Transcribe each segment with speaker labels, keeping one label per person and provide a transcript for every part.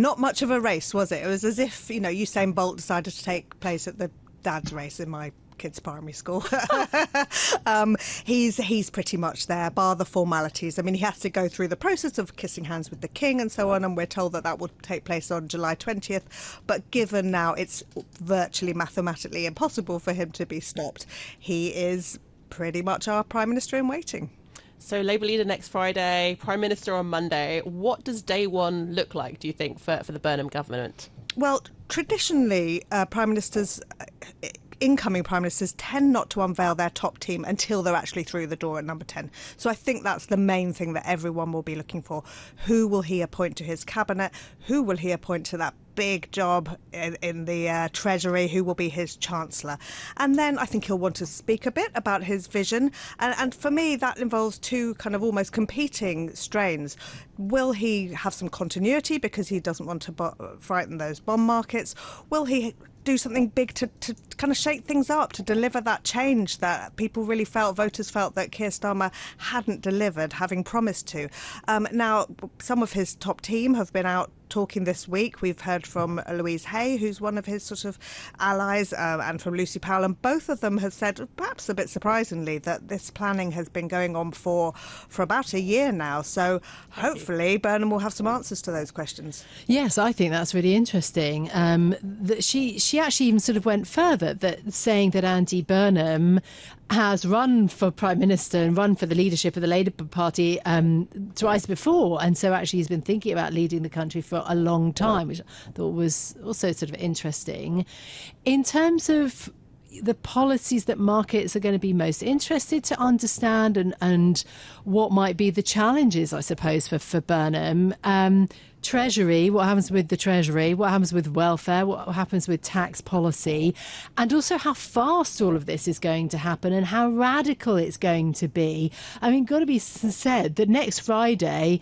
Speaker 1: not much of a race, was it? It was as if, Usain Bolt decided to take place at the dad's race in my kids' primary school. He's pretty much there, bar the formalities. I mean, he has to go through the process of kissing hands with the king and so on, and we're told that will take place on July 20th. But given now it's virtually mathematically impossible for him to be stopped, he is pretty much our Prime Minister in waiting.
Speaker 2: So Labour leader next Friday, Prime Minister on Monday. What does day one look like, do you think, for the Burnham government?
Speaker 1: Well, traditionally, incoming prime ministers tend not to unveil their top team until they're actually through the door at number 10. So I think that's the main thing that everyone will be looking for. Who will he appoint to his cabinet? Who will he appoint to that big job in the Treasury? Who will be his chancellor? And then I think he'll want to speak a bit about his vision. And for me, that involves two kind of almost competing strains. Will he have some continuity because he doesn't want to frighten those bond markets? Will he do something big to kind of shake things up, to deliver that change that voters felt that Keir Starmer hadn't delivered, having promised to? Now, some of his top team have been out talking this week. We've heard from Louise Hay, who's one of his sort of allies, and from Lucy Powell, and both of them have said, perhaps a bit surprisingly, that this planning has been going on for about a year now. So hopefully Burnham will have some answers to those questions.
Speaker 3: Yes, I think that's really interesting. That she actually even sort of went further, saying that Andy Burnham has run for Prime Minister and run for the leadership of the Labour Party twice before. And so actually he's been thinking about leading the country for a long time, which I thought was also sort of interesting. In terms of the policies that markets are going to be most interested to understand and what might be the challenges, I suppose, for Burnham. Treasury, what happens with the Treasury, what happens with welfare, what happens with tax policy, and also how fast all of this is going to happen and how radical it's going to be. I mean, got to be said that next Friday,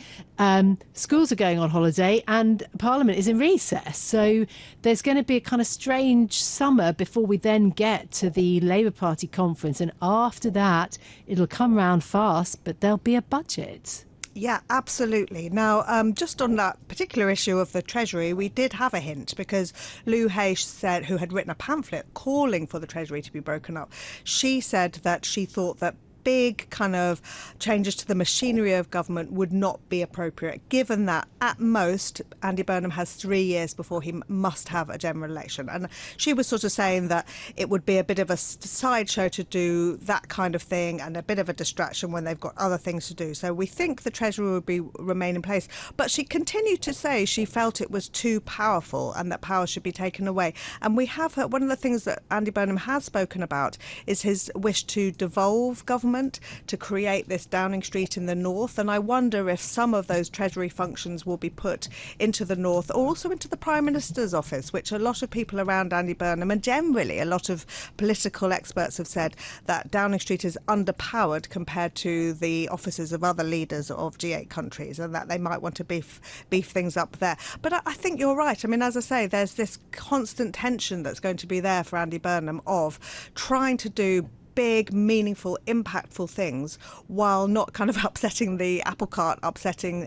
Speaker 3: schools are going on holiday and Parliament is in recess. So there's going to be a kind of strange summer before we then get to the Labour Party conference. And after that, it'll come round fast, but there'll be a budget.
Speaker 1: Yeah, absolutely. Now, just on that particular issue of the Treasury, we did have a hint because Lou Hay said, who had written a pamphlet calling for the Treasury to be broken up, she said that she thought that big kind of changes to the machinery of government would not be appropriate, given that at most Andy Burnham has 3 years before he must have a general election. And she was sort of saying that it would be a bit of a sideshow to do that kind of thing and a bit of a distraction when they've got other things to do. So we think the Treasury would remain in place. But she continued to say she felt it was too powerful and that power should be taken away. And we have heard, one of the things that Andy Burnham has spoken about is his wish to devolve government, to create this Downing Street in the north. And I wonder if some of those Treasury functions will be put into the north or also into the Prime Minister's office, which a lot of people around Andy Burnham and generally a lot of political experts have said that Downing Street is underpowered compared to the offices of other leaders of G8 countries, and that they might want to beef things up there. But I think you're right. I mean, as I say, there's this constant tension that's going to be there for Andy Burnham of trying to do big, meaningful, impactful things while not kind of upsetting the apple cart, upsetting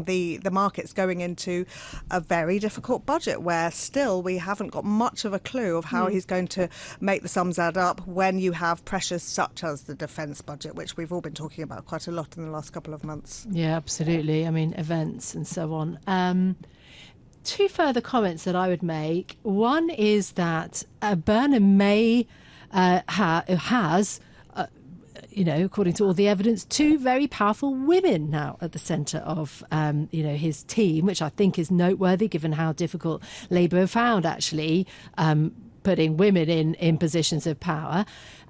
Speaker 1: the markets, going into a very difficult budget where still we haven't got much of a clue of how he's going to make the sums add up when you have pressures such as the defence budget, which we've all been talking about quite a lot in the last couple of months. Yeah, absolutely. I mean, events and so on. Two further comments that I would make. One is that Burnham may has, according to all the evidence, two very powerful women now at the centre of, his team, which I think is noteworthy given how difficult Labour have found actually putting women in positions of power.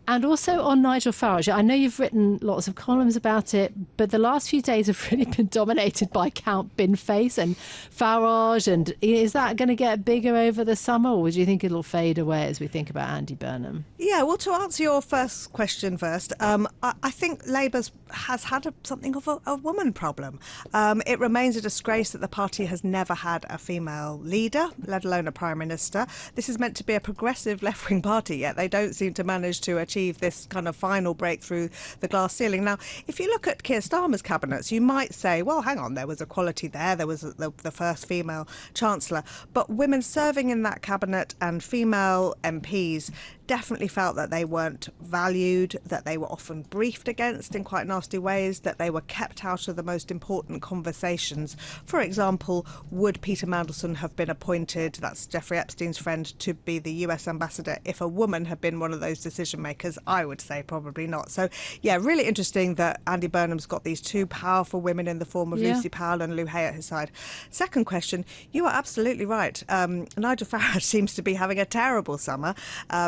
Speaker 1: And also on Nigel Farage, I know you've written lots of columns about it, but the last few days have really been dominated by Count Binface and Farage. And is that going to get bigger over the summer, or do you think it'll fade away as we think about Andy Burnham? Yeah, well, to answer your first question first, I think Labour has had something of a woman problem. It remains a disgrace that the party has never had a female leader, let alone a prime minister. This is meant to be a progressive left-wing party, yet they don't seem to manage to achieve achieve this kind of final breakthrough the glass ceiling. Now, if you look at Keir Starmer's cabinets, you might say, well, hang on, there was equality there. There was the first female chancellor. But women serving in that cabinet and female MPs definitely felt that they weren't valued, that they were often briefed against in quite nasty ways, that they were kept out of the most important conversations. For example, would Peter Mandelson have been appointed, that's Jeffrey Epstein's friend, to be the US ambassador if a woman had been one of those decision makers? I would say probably not. So, yeah, really interesting that Andy Burnham's got these two powerful women in the form of Lucy Powell and Lou Hay at his side. Second question, you are absolutely right. Nigel Farage seems to be having a terrible summer.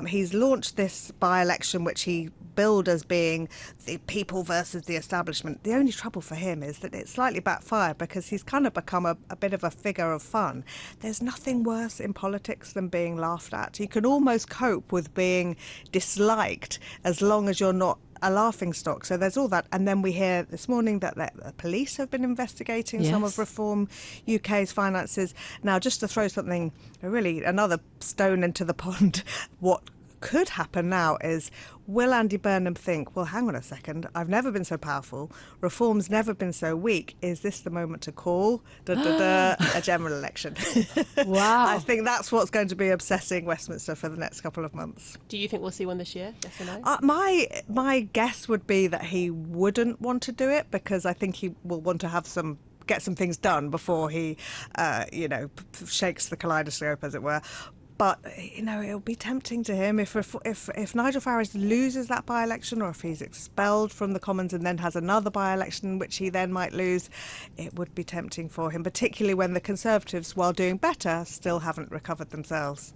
Speaker 1: He's launched this by-election which he billed as being the people versus the establishment. The only trouble for him is that it slightly backfired because he's kind of become a bit of a figure of fun. There's nothing worse in politics than being laughed at. You can almost cope with being disliked as long as you're not a laughingstock. So there's all that. And then we hear this morning that the police have been investigating some of Reform UK's finances. Now, just to throw something, really another stone into the pond, what could happen now is, will Andy Burnham think, well, hang on a second, I've never been so powerful, Reform's never been so weak, is this the moment to call a general election?
Speaker 3: Wow.
Speaker 1: I think that's what's going to be obsessing Westminster for the next couple of months.
Speaker 2: Do you think we'll see one this year? Yes or no?
Speaker 1: My guess would be that he wouldn't want to do it, because I think he will want to have get some things done before he shakes the kaleidoscope, as it were. But, it'll be tempting to him if Nigel Farage loses that by-election, or if he's expelled from the Commons and then has another by-election which he then might lose. It would be tempting for him, particularly when the Conservatives, while doing better, still haven't recovered themselves.